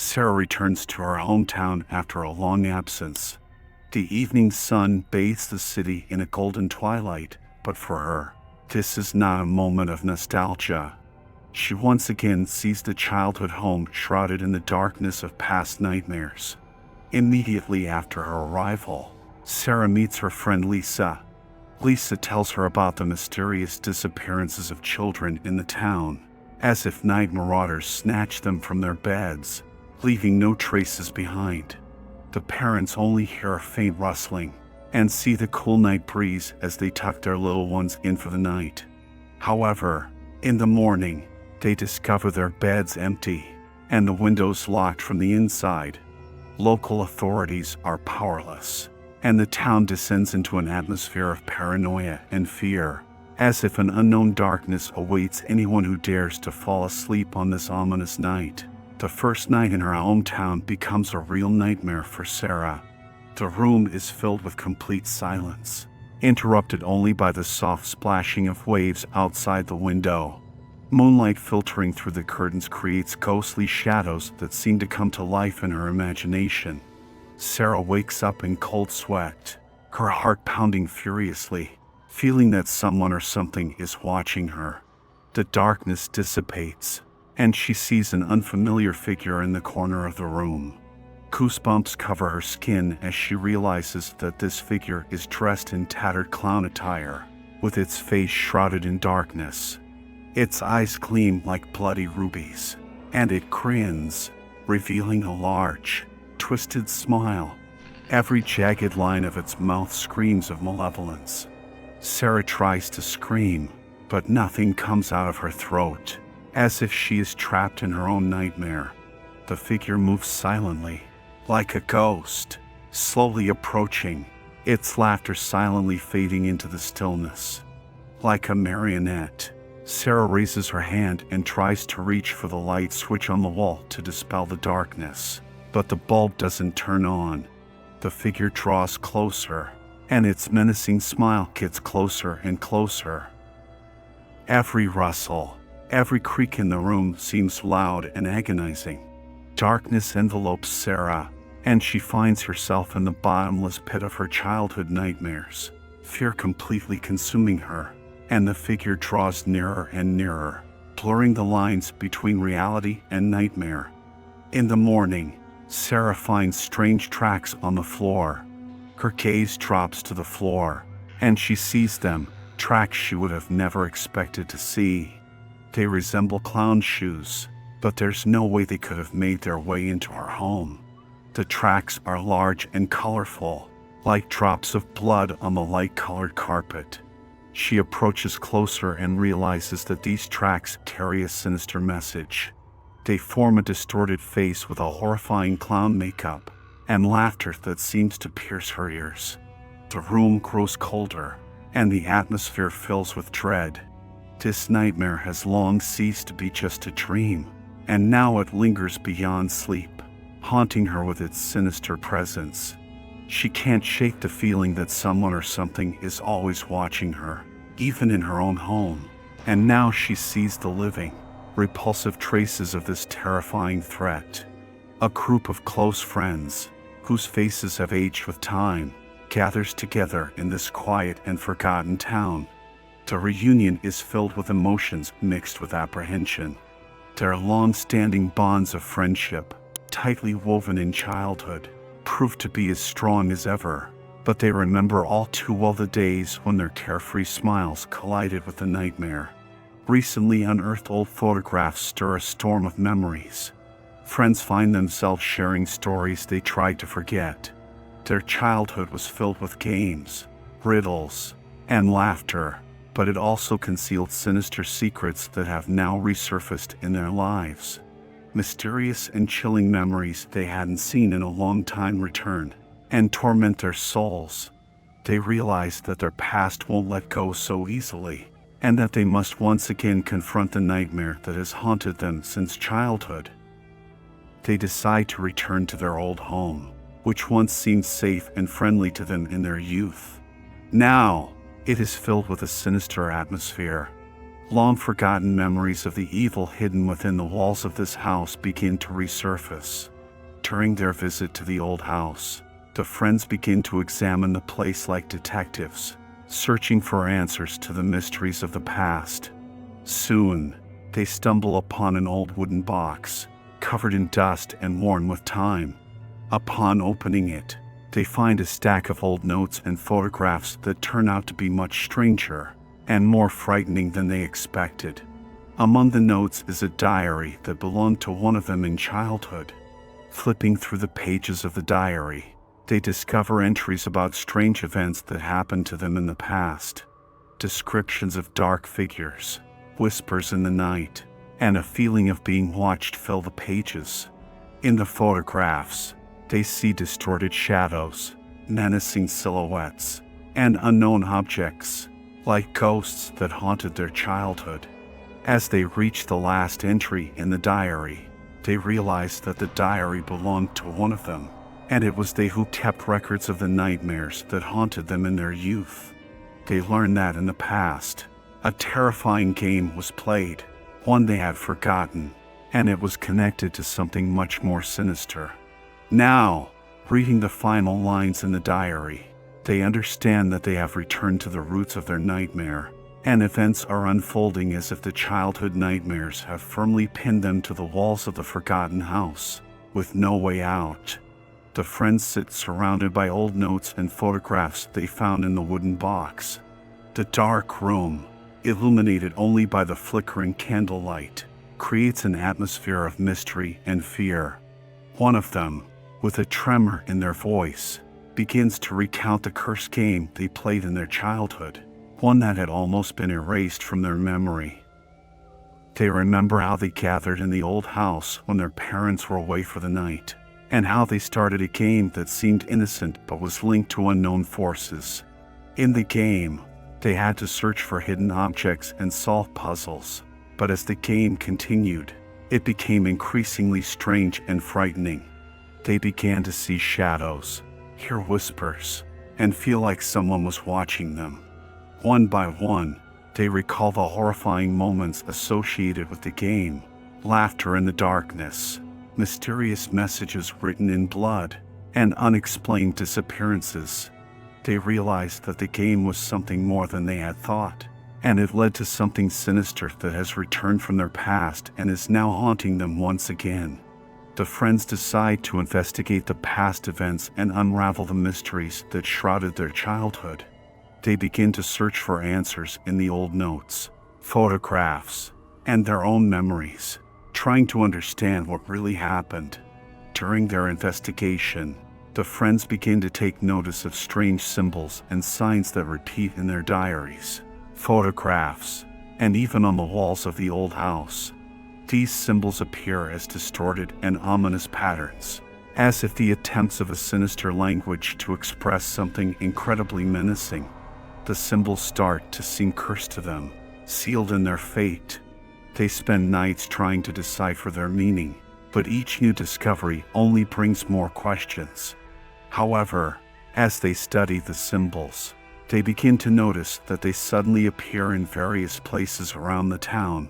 Sarah returns to her hometown after a long absence. The evening sun bathes the city in a golden twilight, but for her, this is not a moment of nostalgia. She once again sees the childhood home shrouded in the darkness of past nightmares. Immediately after her arrival, Sarah meets her friend Lisa. Lisa tells her about the mysterious disappearances of children in the town, as if night marauders snatched them from their beds, leaving no traces behind. The parents only hear a faint rustling and see the cool night breeze as they tuck their little ones in for the night. However, in the morning, they discover their beds empty and the windows locked from the inside. Local authorities are powerless, and the town descends into an atmosphere of paranoia and fear, as if an unknown darkness awaits anyone who dares to fall asleep on this ominous night. The first night in her hometown becomes a real nightmare for Sarah. The room is filled with complete silence, interrupted only by the soft splashing of waves outside the window. Moonlight filtering through the curtains creates ghostly shadows that seem to come to life in her imagination. Sarah wakes up in cold sweat, her heart pounding furiously, feeling that someone or something is watching her. The darkness dissipates, and she sees an unfamiliar figure in the corner of the room. Goosebumps cover her skin as she realizes that this figure is dressed in tattered clown attire, with its face shrouded in darkness. Its eyes gleam like bloody rubies, and it grins, revealing a large, twisted smile. Every jagged line of its mouth screams of malevolence. Sarah tries to scream, but nothing comes out of her throat, as if she is trapped in her own nightmare. The figure moves silently, like a ghost, slowly approaching, its laughter silently fading into the stillness. Like a marionette, Sarah raises her hand and tries to reach for the light switch on the wall to dispel the darkness, but the bulb doesn't turn on. The figure draws closer, and its menacing smile gets closer and closer. Every rustle, every creak in the room seems loud and agonizing. Darkness envelopes Sarah, and she finds herself in the bottomless pit of her childhood nightmares, fear completely consuming her, and the figure draws nearer and nearer, blurring the lines between reality and nightmare. In the morning, Sarah finds strange tracks on the floor. Her gaze drops to the floor, and she sees them, tracks she would have never expected to see. They resemble clown shoes, but there's no way they could have made their way into her home. The tracks are large and colorful, like drops of blood on the light-colored carpet. She approaches closer and realizes that these tracks carry a sinister message. They form a distorted face with a horrifying clown makeup and laughter that seems to pierce her ears. The room grows colder, and the atmosphere fills with dread. This nightmare has long ceased to be just a dream, and now it lingers beyond sleep, haunting her with its sinister presence. She can't shake the feeling that someone or something is always watching her, even in her own home. And now she sees the living, repulsive traces of this terrifying threat. A group of close friends, whose faces have aged with time, gathers together in this quiet and forgotten town. The reunion is filled with emotions mixed with apprehension. Their long-standing bonds of friendship, tightly woven in childhood, prove to be as strong as ever, but they remember all too well the days when their carefree smiles collided with the nightmare. Recently unearthed old photographs stir a storm of memories. Friends find themselves sharing stories they tried to forget. Their childhood was filled with games, riddles, and laughter, but it also concealed sinister secrets that have now resurfaced in their lives. Mysterious and chilling memories they hadn't seen in a long time return and torment their souls. They realize that their past won't let go so easily, and that they must once again confront the nightmare that has haunted them since childhood. They decide to return to their old home, which once seemed safe and friendly to them in their youth. Now, it is filled with a sinister atmosphere. Long-forgotten memories of the evil hidden within the walls of this house begin to resurface. During their visit to the old house, the friends begin to examine the place like detectives, searching for answers to the mysteries of the past. Soon, they stumble upon an old wooden box, covered in dust and worn with time. Upon opening it, they find a stack of old notes and photographs that turn out to be much stranger and more frightening than they expected. Among the notes is a diary that belonged to one of them in childhood. Flipping through the pages of the diary, they discover entries about strange events that happened to them in the past. Descriptions of dark figures, whispers in the night, and a feeling of being watched fill the pages. In the photographs, they see distorted shadows, menacing silhouettes, and unknown objects, like ghosts that haunted their childhood. As they reach the last entry in the diary, they realize that the diary belonged to one of them, and it was they who kept records of the nightmares that haunted them in their youth. They learn that in the past, a terrifying game was played, one they had forgotten, and it was connected to something much more sinister. Now, reading the final lines in the diary, they understand that they have returned to the roots of their nightmare, and events are unfolding as if the childhood nightmares have firmly pinned them to the walls of the forgotten house, with no way out. The friends sit surrounded by old notes and photographs they found in the wooden box. The dark room, illuminated only by the flickering candlelight, creates an atmosphere of mystery and fear. One of them, with a tremor in their voice, begins to recount the cursed game they played in their childhood, one that had almost been erased from their memory. They remember how they gathered in the old house when their parents were away for the night, and how they started a game that seemed innocent but was linked to unknown forces. In the game, they had to search for hidden objects and solve puzzles, but as the game continued, it became increasingly strange and frightening. They began to see shadows, hear whispers, and feel like someone was watching them. One by one, they recall the horrifying moments associated with the game: laughter in the darkness, mysterious messages written in blood, and unexplained disappearances. They realized that the game was something more than they had thought, and it led to something sinister that has returned from their past and is now haunting them once again. The friends decide to investigate the past events and unravel the mysteries that shrouded their childhood. They begin to search for answers in the old notes, photographs, and their own memories, trying to understand what really happened. During their investigation, the friends begin to take notice of strange symbols and signs that repeat in their diaries, photographs, and even on the walls of the old house. These symbols appear as distorted and ominous patterns, as if the attempts of a sinister language to express something incredibly menacing. The symbols start to seem cursed to them, sealed in their fate. They spend nights trying to decipher their meaning, but each new discovery only brings more questions. However, as they study the symbols, they begin to notice that they suddenly appear in various places around the town.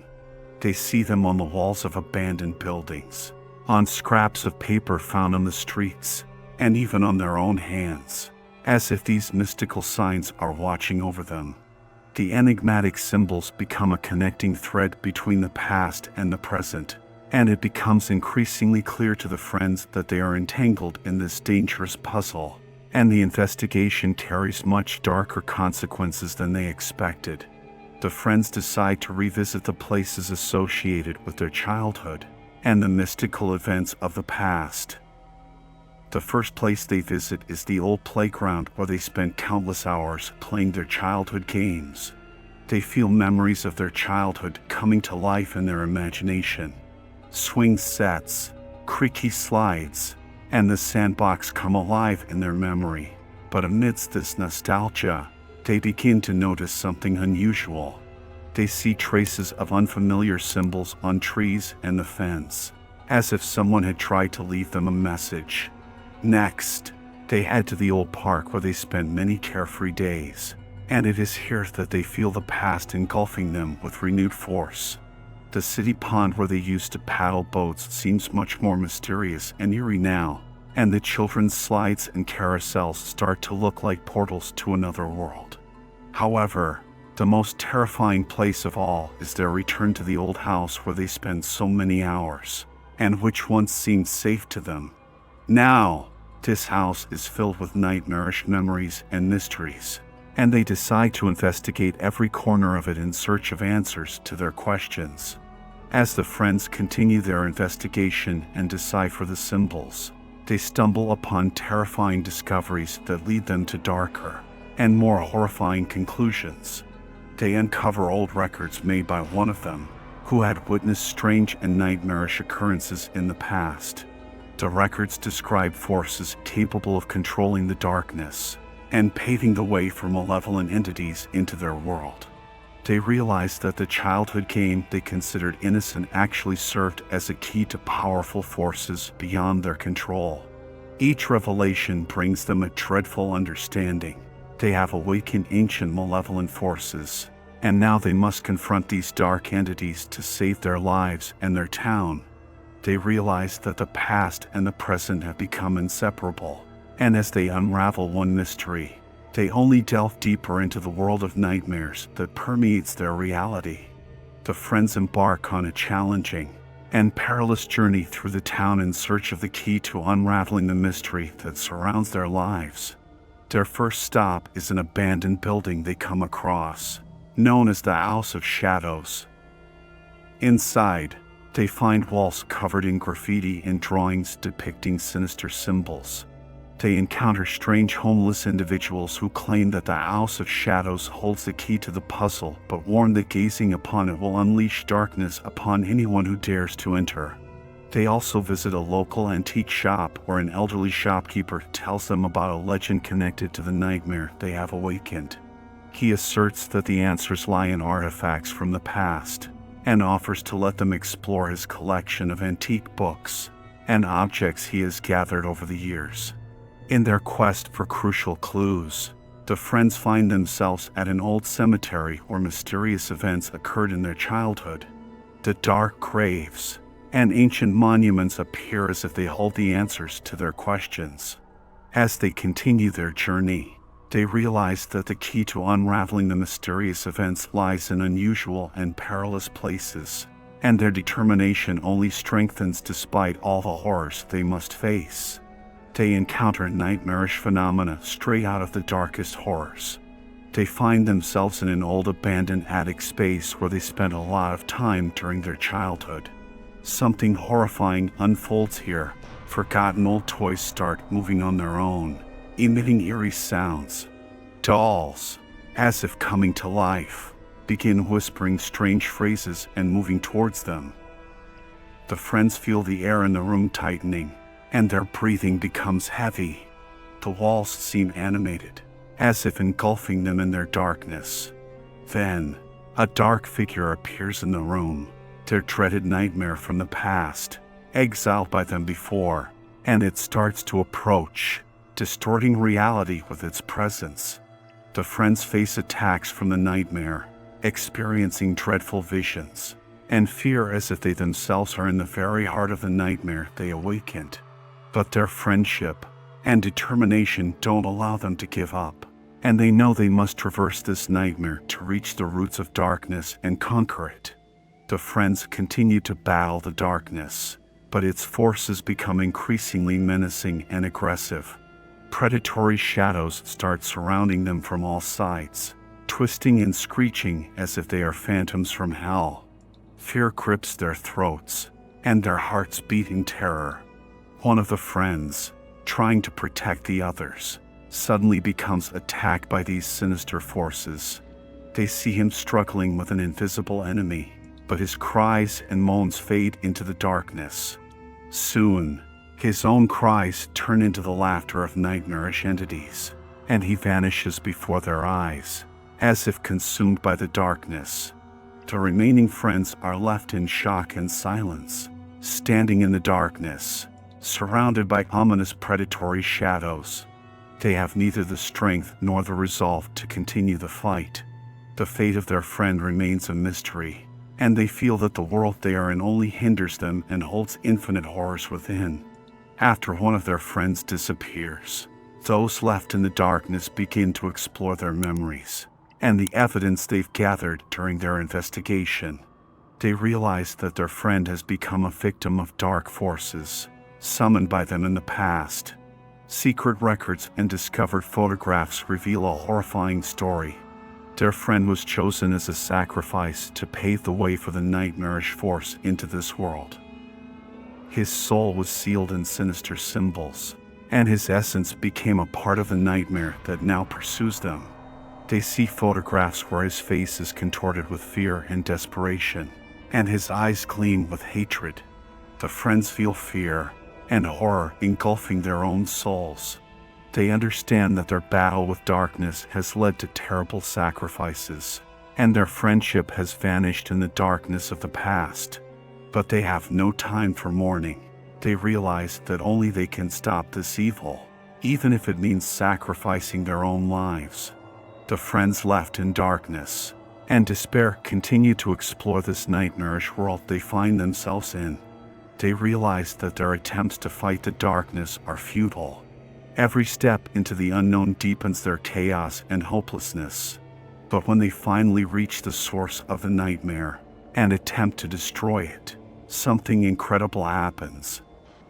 They see them on the walls of abandoned buildings, on scraps of paper found on the streets, and even on their own hands, as if these mystical signs are watching over them. The enigmatic symbols become a connecting thread between the past and the present, and it becomes increasingly clear to the friends that they are entangled in this dangerous puzzle, and the investigation carries much darker consequences than they expected. The friends decide to revisit the places associated with their childhood and the mystical events of the past. The first place they visit is the old playground where they spent countless hours playing their childhood games. They feel memories of their childhood coming to life in their imagination. Swing sets, creaky slides, and the sandbox come alive in their memory. But amidst this nostalgia, they begin to notice something unusual. They see traces of unfamiliar symbols on trees and the fence, as if someone had tried to leave them a message. Next, they head to the old park where they spent many carefree days, and it is here that they feel the past engulfing them with renewed force. The city pond where they used to paddle boats seems much more mysterious and eerie now, and the children's slides and carousels start to look like portals to another world. However, the most terrifying place of all is their return to the old house where they spent so many hours, and which once seemed safe to them. Now, this house is filled with nightmarish memories and mysteries, and they decide to investigate every corner of it in search of answers to their questions. As the friends continue their investigation and decipher the symbols, they stumble upon terrifying discoveries that lead them to darker and more horrifying conclusions. They uncover old records made by one of them, who had witnessed strange and nightmarish occurrences in the past. The records describe forces capable of controlling the darkness and paving the way for malevolent entities into their world. They realize that the childhood game they considered innocent actually served as a key to powerful forces beyond their control. Each revelation brings them a dreadful understanding. They have awakened ancient malevolent forces, and now they must confront these dark entities to save their lives and their town. They realize that the past and the present have become inseparable, and as they unravel one mystery, they only delve deeper into the world of nightmares that permeates their reality. The friends embark on a challenging and perilous journey through the town in search of the key to unraveling the mystery that surrounds their lives. Their first stop is an abandoned building they come across, known as the House of Shadows. Inside, they find walls covered in graffiti and drawings depicting sinister symbols. They encounter strange homeless individuals who claim that the House of Shadows holds the key to the puzzle, but warn that gazing upon it will unleash darkness upon anyone who dares to enter. They also visit a local antique shop where an elderly shopkeeper tells them about a legend connected to the nightmare they have awakened. He asserts that the answers lie in artifacts from the past, and offers to let them explore his collection of antique books and objects he has gathered over the years. In their quest for crucial clues, the friends find themselves at an old cemetery where mysterious events occurred in their childhood. The dark graves and ancient monuments appear as if they hold the answers to their questions. As they continue their journey, they realize that the key to unraveling the mysterious events lies in unusual and perilous places, and their determination only strengthens despite all the horrors they must face. They encounter nightmarish phenomena straight out of the darkest horrors. They find themselves in an old abandoned attic space where they spent a lot of time during their childhood. Something horrifying unfolds here. Forgotten old toys start moving on their own, emitting eerie sounds. Dolls, as if coming to life, begin whispering strange phrases and moving towards them. The friends feel the air in the room tightening, and their breathing becomes heavy. The walls seem animated, as if engulfing them in their darkness. Then, a dark figure appears in the room, their dreaded nightmare from the past, exiled by them before, and it starts to approach, distorting reality with its presence. The friends face attacks from the nightmare, experiencing dreadful visions, and fear as if they themselves are in the very heart of the nightmare they awakened. But their friendship and determination don't allow them to give up, and they know they must traverse this nightmare to reach the roots of darkness and conquer it. The friends continue to battle the darkness, but its forces become increasingly menacing and aggressive. Predatory shadows start surrounding them from all sides, twisting and screeching as if they are phantoms from hell. Fear grips their throats, and their hearts beat in terror. One of the friends, trying to protect the others, suddenly becomes attacked by these sinister forces. They see him struggling with an invisible enemy, but his cries and moans fade into the darkness. Soon, his own cries turn into the laughter of nightmarish entities, and he vanishes before their eyes, as if consumed by the darkness. The remaining friends are left in shock and silence, standing in the darkness, surrounded by ominous predatory shadows. They have neither the strength nor the resolve to continue the fight. The fate of their friend remains a mystery, and they feel that the world they are in only hinders them and holds infinite horrors within. After one of their friends disappears, those left in the darkness begin to explore their memories and the evidence they've gathered during their investigation. They realize that their friend has become a victim of dark forces summoned by them in the past. Secret records and discovered photographs reveal a horrifying story. Their friend was chosen as a sacrifice to pave the way for the nightmarish force into this world. His soul was sealed in sinister symbols, and his essence became a part of the nightmare that now pursues them. They see photographs where his face is contorted with fear and desperation, and his eyes gleam with hatred. The friends feel fear and horror engulfing their own souls. They understand that their battle with darkness has led to terrible sacrifices, and their friendship has vanished in the darkness of the past. But they have no time for mourning. They realize that only they can stop this evil, even if it means sacrificing their own lives. The friends left in darkness and despair continue to explore this nightmarish world they find themselves in. They realize that their attempts to fight the darkness are futile. Every step into the unknown deepens their chaos and hopelessness. But when they finally reach the source of the nightmare and attempt to destroy it, something incredible happens.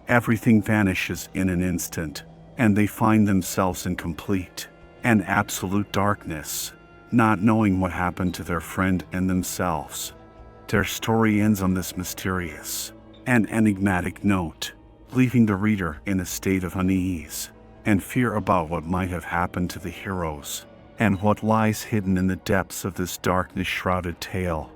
Everything vanishes in an instant, and they find themselves in complete and absolute darkness, not knowing what happened to their friend and themselves. Their story ends on this mysterious and enigmatic note, leaving the reader in a state of unease and fear about what might have happened to the heroes and what lies hidden in the depths of this darkness-shrouded tale.